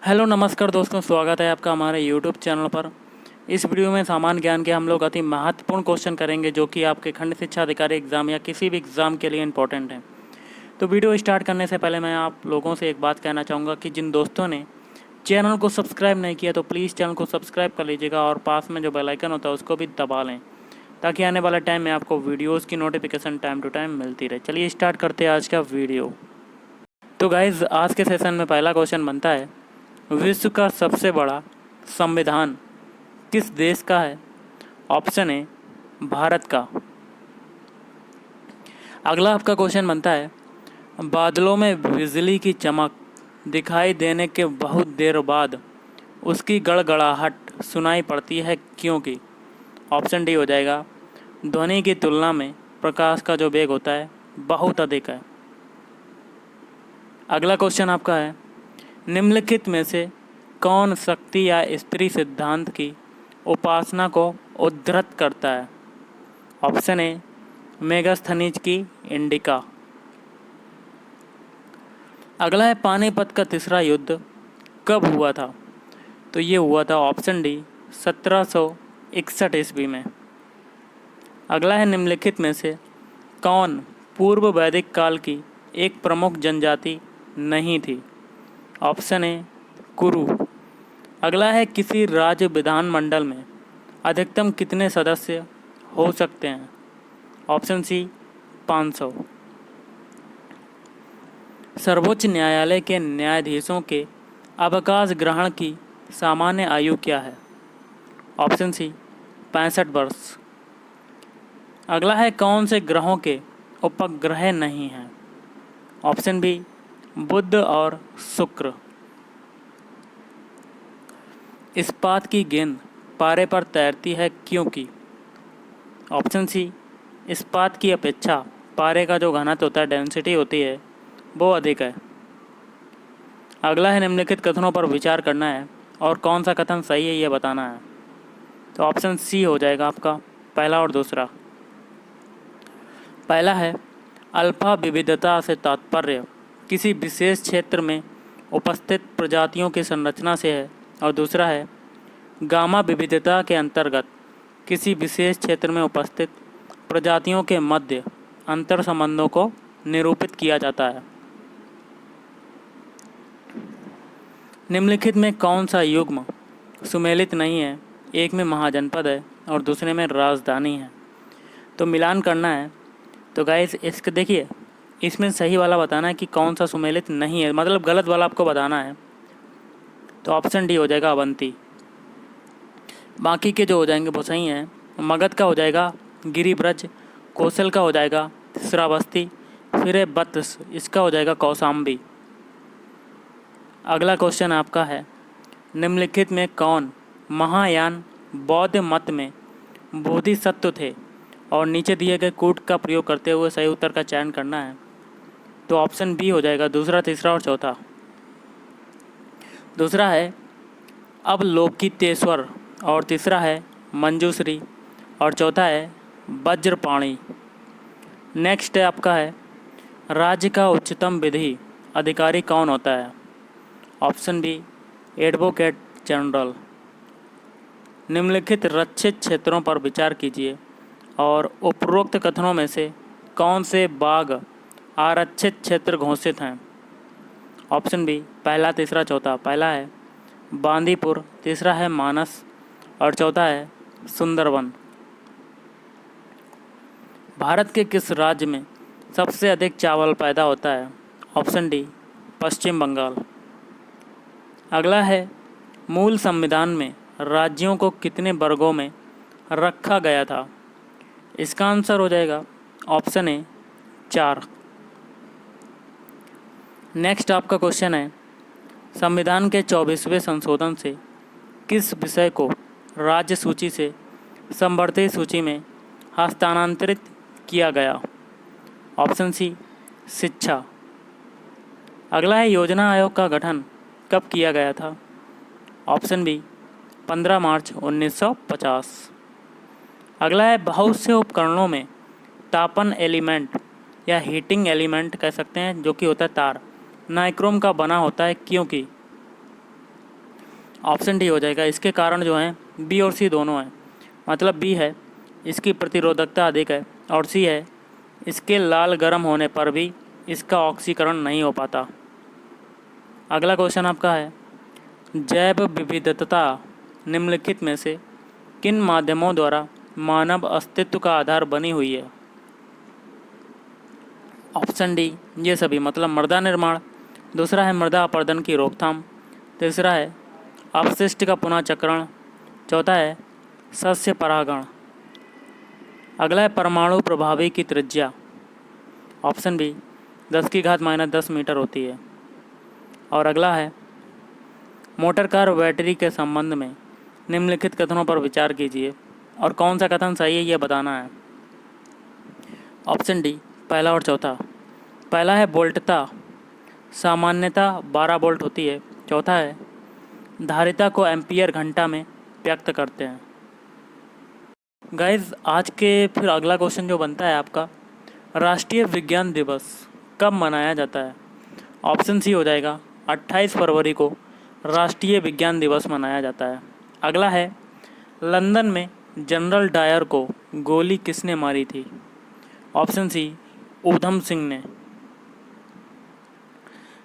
Hello नमस्कार दोस्तों, स्वागत है आपका हमारे यूट्यूब चैनल पर। इस वीडियो में सामान्य ज्ञान के हम लोग अति महत्वपूर्ण क्वेश्चन करेंगे जो कि आपके खंड शिक्षा अधिकारी एग्ज़ाम या किसी भी एग्ज़ाम के लिए इंपॉर्टेंट है। तो वीडियो स्टार्ट करने से पहले मैं आप लोगों से एक बात कहना चाहूँगा कि जिन दोस्तों ने चैनल को सब्सक्राइब नहीं किया तो प्लीज़ चैनल को सब्सक्राइब कर लीजिएगा और पास में जो बेल आइकन होता है उसको भी दबा लें, ताकि आने वाले टाइम में आपको वीडियोज़ की नोटिफिकेशन टाइम टू टाइम मिलती रहे। चलिए स्टार्ट करते हैं आज का वीडियो। तो गाइज़, आज के सेशन में पहला क्वेश्चन बनता है, विश्व का सबसे बड़ा संविधान किस देश का है? ऑप्शन ए भारत का। अगला आपका क्वेश्चन बनता है, बादलों में बिजली की चमक दिखाई देने के बहुत देर बाद उसकी गड़गड़ाहट सुनाई पड़ती है क्योंकि? ऑप्शन डी हो जाएगा, ध्वनि की तुलना में प्रकाश का जो वेग होता है बहुत अधिक है। अगला क्वेश्चन आपका है, निम्नलिखित में से कौन शक्ति या स्त्री सिद्धांत की उपासना को उद्धृत करता है? ऑप्शन ए मेगास्थनीज की इंडिका। अगला है, पानीपत का तीसरा युद्ध कब हुआ था? तो ये हुआ था ऑप्शन डी 1761 ईस्वी में। अगला है, निम्नलिखित में से कौन पूर्व वैदिक काल की एक प्रमुख जनजाति नहीं थी? ऑप्शन ए कुरु। अगला है, किसी राज्य विधानमंडल में अधिकतम कितने सदस्य हो सकते हैं? Option C 500। सर्वोच्च न्यायालय के न्यायाधीशों के अवकाश ग्रहण की सामान्य आयु क्या है? ऑप्शन सी 65 वर्ष। अगला है, कौन से ग्रहों के उपग्रह नहीं हैं? ऑप्शन बी बुध और शुक्र। इस्पात की गेंद पारे पर तैरती है क्योंकि? ऑप्शन सी इस्पात की अपेक्षा पारे का जो घनत्व होता है, डेंसिटी होती है, वो अधिक है। अगला है, निम्नलिखित कथनों पर विचार करना है और कौन सा कथन सही है यह बताना है। तो ऑप्शन सी हो जाएगा आपका, पहला और दूसरा। पहला है, अल्फा विविधता से तात्पर्य किसी विशेष क्षेत्र में उपस्थित प्रजातियों की संरचना से है, और दूसरा है, गामा विविधता के अंतर्गत किसी विशेष क्षेत्र में उपस्थित प्रजातियों के मध्य अंतर संबंधों को निरूपित किया जाता है। निम्नलिखित में कौन सा युग्म सुमेलित नहीं है? एक में महाजनपद है और दूसरे में राजधानी है। तो मिलान करना है। तो गाइस, इसके देखिए, इसमें सही वाला बताना है कि कौन सा सुमेलित नहीं है, मतलब गलत वाला आपको बताना है। तो ऑप्शन डी हो जाएगा अवंती। बाकी के जो हो जाएंगे वो सही हैं। मगध का हो जाएगा गिरिब्रज, कौशल का हो जाएगा श्रावस्ती, फिर है बत्स, इसका हो जाएगा कौशाम्बी। अगला क्वेश्चन आपका है, निम्नलिखित में कौन महायान बौद्ध मत में बोधिसत्व थे? और नीचे दिए गए कूट का प्रयोग करते हुए सही उत्तर का चयन करना है। तो ऑप्शन बी हो जाएगा, दूसरा, तीसरा और चौथा। दूसरा है अवलोकितेश्वर, और तीसरा है मंजूश्री, और चौथा है वज्रपाणी। नेक्स्ट है आपका है, राज्य का उच्चतम विधि अधिकारी कौन होता है? Option B advocate general. निम्नलिखित रक्षित क्षेत्रों पर विचार कीजिए और उपरोक्त कथनों में से कौन से बाघ आरक्षित क्षेत्र घोषित हैं? ऑप्शन बी पहला, तीसरा, चौथा। पहला है बांदीपुर, तीसरा है मानस और चौथा है सुंदरवन। भारत के किस राज्य में सबसे अधिक चावल पैदा होता है? ऑप्शन डी पश्चिम बंगाल। अगला है, मूल संविधान में राज्यों को कितने वर्गों में रखा गया था? इसका आंसर हो जाएगा ऑप्शन ए 4। नेक्स्ट आपका क्वेश्चन है, संविधान के 24वें संशोधन से किस विषय को राज्य सूची से समवर्ती सूची में हस्तांतरित किया गया? ऑप्शन सी शिक्षा। अगला है, योजना आयोग का गठन कब किया गया था? ऑप्शन बी 15 मार्च 1950। अगला है, बहुत से उपकरणों में तापन एलिमेंट या हीटिंग एलिमेंट कह सकते हैं, जो कि होता है तार, नाइक्रोम का बना होता है क्योंकि? ऑप्शन डी हो जाएगा। इसके कारण जो हैं बी और सी दोनों हैं। मतलब बी है इसकी प्रतिरोधकता अधिक है, और सी है इसके लाल गर्म होने पर भी इसका ऑक्सीकरण नहीं हो पाता। अगला क्वेश्चन आपका है, जैव विविधता निम्नलिखित में से किन माध्यमों द्वारा मानव अस्तित्व का आधार बनी हुई है? ऑप्शन डी ये सभी, मतलब मृदा निर्माण, दूसरा है मृदा अपरदन की रोकथाम, तीसरा है अपशिष्ट का पुनः चक्रण, चौथा है सस्य परागण। अगला है परमाणु प्रभावी की त्रिज्या। ऑप्शन बी 10⁻⁻10 मीटर होती है। और अगला है मोटर कार बैटरी के संबंध में निम्नलिखित कथनों पर विचार कीजिए और कौन सा कथन सही है ये बताना है। ऑप्शन डी पहला और चौथा। पहला है वोल्टता सामान्यतः 12 वोल्ट होती है। चौथा है धारिता को एम्पियर घंटा में व्यक्त करते हैं। गाइस आज के फिर अगला क्वेश्चन जो बनता है आपका, राष्ट्रीय विज्ञान दिवस कब मनाया जाता है? ऑप्शन सी हो जाएगा 28 फरवरी को राष्ट्रीय विज्ञान दिवस मनाया जाता है। अगला है लंदन में जनरल डायर को गोली किसने मारी थी? ऑप्शन सी ऊधम सिंह ने।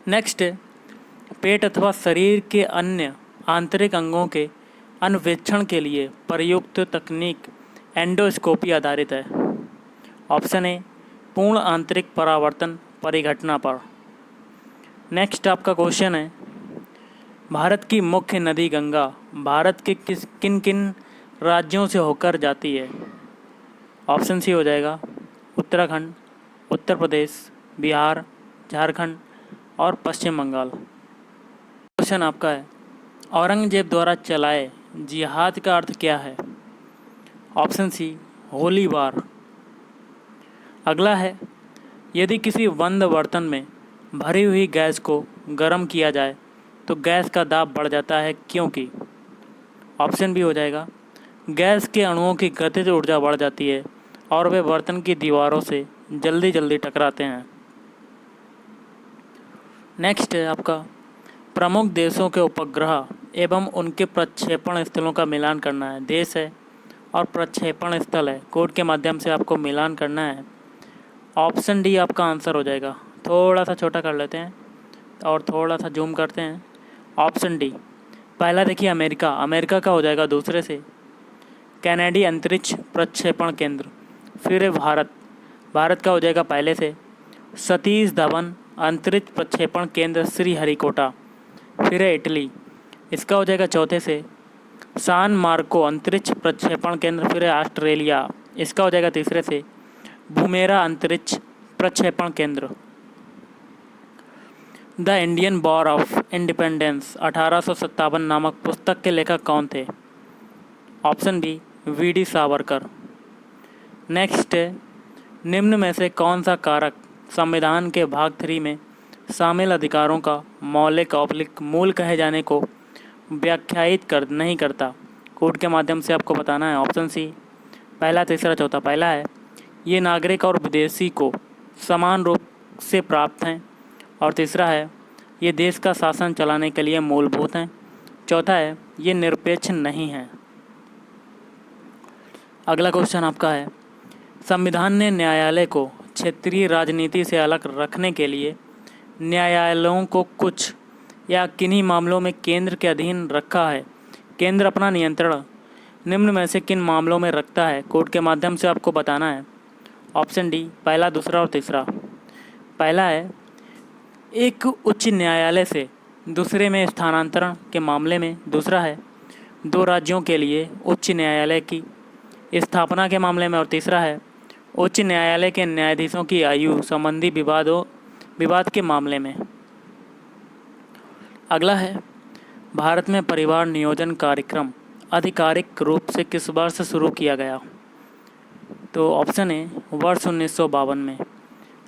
नेक्स्ट, पेट अथवा शरीर के अन्य आंतरिक अंगों के अन्वेषण के लिए प्रयुक्त तकनीक एंडोस्कोपी आधारित है। ऑप्शन ए पूर्ण आंतरिक परावर्तन परिघटना पर। नेक्स्ट आपका क्वेश्चन है, भारत की मुख्य नदी गंगा भारत के किन किन राज्यों से होकर जाती है? ऑप्शन सी हो जाएगा उत्तराखंड, उत्तर प्रदेश, बिहार, झारखंड और पश्चिम बंगाल। क्वेश्चन आपका है, औरंगजेब द्वारा चलाए जिहाद का अर्थ क्या है? ऑप्शन सी होली वार। अगला है, यदि किसी बंद बर्तन में भरी हुई गैस को गर्म किया जाए तो गैस का दाब बढ़ जाता है क्योंकि? ऑप्शन बी हो जाएगा गैस के अणुओं की गतिज ऊर्जा बढ़ जाती है और वे बर्तन की दीवारों से जल्दी जल्दी टकराते हैं। नेक्स्ट है आपका, प्रमुख देशों के उपग्रह एवं उनके प्रक्षेपण स्थलों का मिलान करना है। देश है और प्रक्षेपण स्थल है, कोड के माध्यम से आपको मिलान करना है। ऑप्शन डी आपका आंसर हो जाएगा। थोड़ा सा छोटा कर लेते हैं और थोड़ा सा जूम करते हैं। ऑप्शन डी पहला देखिए अमेरिका का हो जाएगा दूसरे से, कैनेडी अंतरिक्ष प्रक्षेपण केंद्र। फिर है भारत का हो जाएगा पहले से, सतीश धवन अंतरिक्ष प्रक्षेपण केंद्र श्रीहरिकोटा। फिर है इटली, इसका हो जाएगा चौथे से, सान मार्को अंतरिक्ष प्रक्षेपण केंद्र। फिर है ऑस्ट्रेलिया, इसका हो जाएगा तीसरे से, वुमेरा अंतरिक्ष प्रक्षेपण केंद्र। The Indian war of independence 1857 नामक पुस्तक के लेखक कौन थे? Option B V D. Savarkar. Next है, निम्न में से कौन सा कारक संविधान के भाग 3 में शामिल अधिकारों का मौलिक मूल कहे जाने को व्याख्यायित नहीं करता? कोड के माध्यम से आपको बताना है। ऑप्शन सी पहला, तीसरा, चौथा। पहला है ये नागरिक और विदेशी को समान रूप से प्राप्त हैं, और तीसरा है ये देश का शासन चलाने के लिए मूलभूत हैं, चौथा है ये निरपेक्ष नहीं है। अगला क्वेश्चन आपका है, संविधान ने न्यायालय को क्षेत्रीय राजनीति से अलग रखने के लिए न्यायालयों को कुछ या किन्हीं मामलों में केंद्र के अधीन रखा है। केंद्र अपना नियंत्रण निम्न में से किन मामलों में रखता है? कोड के माध्यम से आपको बताना है। ऑप्शन डी पहला, दूसरा और तीसरा। पहला है एक उच्च न्यायालय से दूसरे में स्थानांतरण के मामले में। दूसरा है 2 राज्यों के लिए उच्च न्यायालय की स्थापना के मामले में। और तीसरा है उच्च न्यायालय के न्यायाधीशों की आयु संबंधी विवाद के मामले में। अगला है, भारत में परिवार नियोजन कार्यक्रम आधिकारिक रूप से किस वर्ष शुरू किया गया? तो ऑप्शन है वर्ष 1952 में।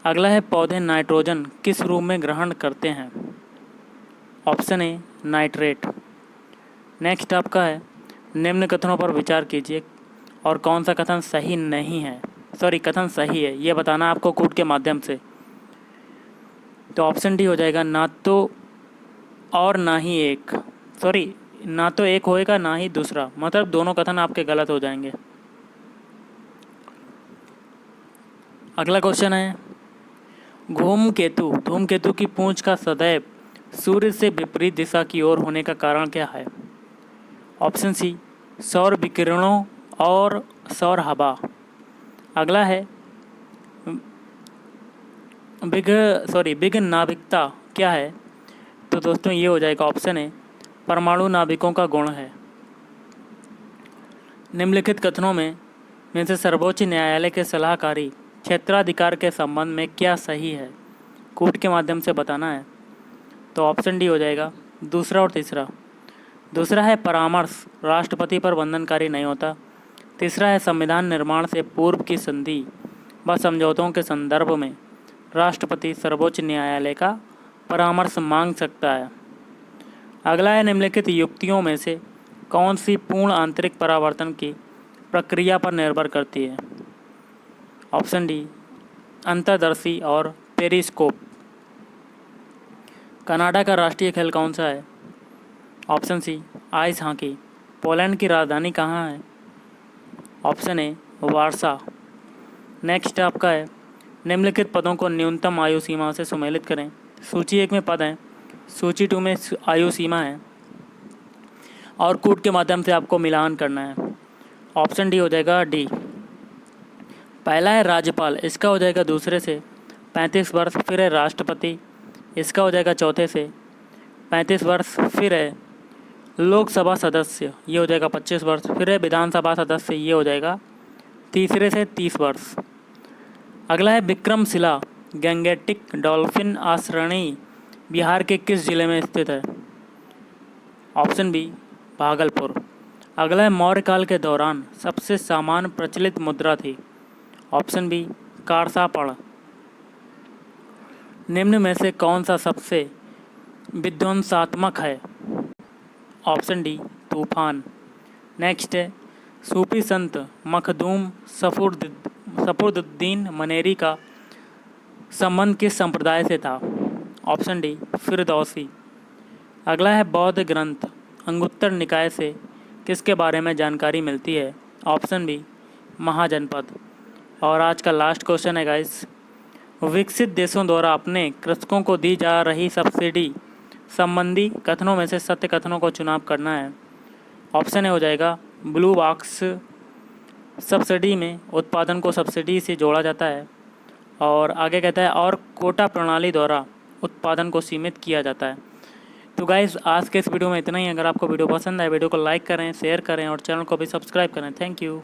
अगला है, पौधे नाइट्रोजन किस रूप में ग्रहण करते हैं? Option A nitrate. नेक्स्ट आपका है, निम्न कथनों पर विचार कीजिए और कौन सा कथन सही नहीं है, कथन सही है ये बताना आपको कोड के माध्यम से। तो ऑप्शन डी हो जाएगा, ना तो और ना ही एक, ना तो एक होएगा ना ही दूसरा, मतलब दोनों कथन आपके गलत हो जाएंगे। अगला क्वेश्चन है, धूमकेतु की पूंछ का सदैव सूर्य से विपरीत दिशा की ओर होने का कारण क्या है? ऑप्शन सी, सौर विकिरणों और सौर हवा। अगला है, बिग नाभिकता क्या है? तो दोस्तों ये हो जाएगा ऑप्शन है, परमाणु नाभिकों का गुण है। निम्नलिखित कथनों में से सर्वोच्च न्यायालय के सलाहकारी क्षेत्राधिकार के संबंध में क्या सही है? कूट के माध्यम से बताना है। तो ऑप्शन डी हो जाएगा, दूसरा और तीसरा। दूसरा है, परामर्श राष्ट्रपति पर बंधनकारी नहीं होता। तीसरा है, संविधान निर्माण से पूर्व की संधि व समझौतों के संदर्भ में राष्ट्रपति सर्वोच्च न्यायालय का परामर्श मांग सकता है। अगला है, निम्नलिखित युक्तियों में से कौन सी पूर्ण आंतरिक परावर्तन की प्रक्रिया पर निर्भर करती है? ऑप्शन डी, अंतर्दर्शी और पेरिस्कोप। कनाडा का राष्ट्रीय खेल कौन सा है? Option C, ice hockey. Poland की राजधानी कहाँ है? Option A, Warsaw. नेक्स्ट आपका है, निम्नलिखित पदों को न्यूनतम आयु सीमा से सुमेलित करें। सूची 1 में पद हैं, सूची 2 में आयु सीमा है और कूट के माध्यम से आपको मिलान करना है। ऑप्शन डी हो जाएगा डी। पहला है राज्यपाल, इसका हो जाएगा दूसरे से 35 वर्ष। फिर है राष्ट्रपति, इसका हो जाएगा चौथे से 35 वर्ष। फिर है लोकसभा सदस्य, ये हो जाएगा 25 वर्ष। फिर है विधानसभा सदस्य, ये हो जाएगा तीसरे से 30 वर्ष। अगला है, विक्रमशिला गैंगेटिक डॉल्फिन आश्रयणी बिहार के किस जिले में स्थित है? Option B, Bhagalpur. अगला है, मौर्य काल के दौरान सबसे सामान्य प्रचलित मुद्रा थी। ऑप्शन बी, कारसापण। निम्न में से कौन सा सबसे विध्वंसात्मक है? ऑप्शन डी, तूफान। नेक्स्ट है, सूफी संत मखदूम सफुर्दुद्दीन मनेरी का संबंध किस संप्रदाय से था? Option D, Firdausi. अगला है, बौद्ध ग्रंथ अंगुत्तर निकाय से किसके बारे में जानकारी मिलती है? ऑप्शन बी, महाजनपद। और आज का लास्ट क्वेश्चन है गाइस, विकसित देशों द्वारा अपने कृषकों को दी जा रही सब्सिडी संबंधी कथनों में से सत्य कथनों को चुनाव करना है। ऑप्शन ए हो जाएगा, ब्लू बॉक्स सब्सिडी में उत्पादन को सब्सिडी से जोड़ा जाता है। और आगे कहता है, और कोटा प्रणाली द्वारा उत्पादन को सीमित किया जाता है। तो गाइस आज के इस वीडियो में इतना ही। अगर आपको वीडियो पसंद आए, वीडियो को लाइक करें, शेयर करें और चैनल को भी सब्सक्राइब करें। Thank you.